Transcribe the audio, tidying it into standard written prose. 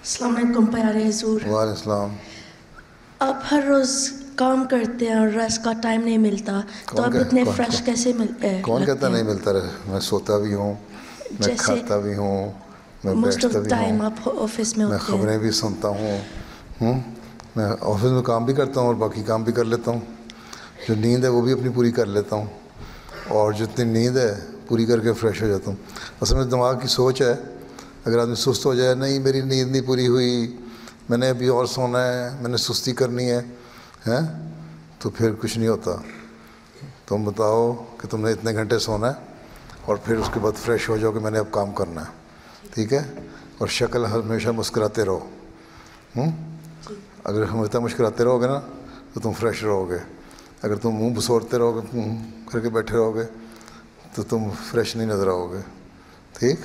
अस्सलाम वालेकुम प्यारे हुजूर। वालेकुम। आप हर रोज़ काम करते हैं और रेस्ट का टाइम नहीं मिलता, तो आप इतने फ्रेश कैसे कौन कहता लगते नहीं हैं? मिलता रहे? मैं सोता भी हूँ, मैं जैसे खाता भी हूँ, मैं मोस्ट ऑफ बैठता भी हूँ, टाइम आप ऑफिस में मैं होते हैं। ख़बरें भी सुनता हूँ। मैं ऑफिस में काम भी करता हूँ और बाकी काम भी कर लेता हूँ। जो नींद है वो भी अपनी पूरी कर लेता हूँ, और जितनी नींद है पूरी करके फ़्रेश हो जाता हूँ। असल में दिमाग की सोच है, अगर आदमी सुस्त हो जाए, नहीं मेरी नींद नहीं पूरी हुई, मैंने अभी और सोना है, मैंने सुस्ती करनी है, हैं, तो फिर कुछ नहीं होता। तुम बताओ कि तुमने इतने घंटे सोना है और फिर उसके बाद फ्रेश हो जाओ कि मैंने अब काम करना है, ठीक है? और शक्ल हमेशा मुस्कुराते रहो। अगर हमेशा मुस्कुराते रहोगे ना तो तुम फ्रेश रहोगे। अगर तुम मुंह बसोरते रहोगे, करके बैठे रहोगे, तो तुम फ्रेश नहीं नज़र आओगे, ठीक?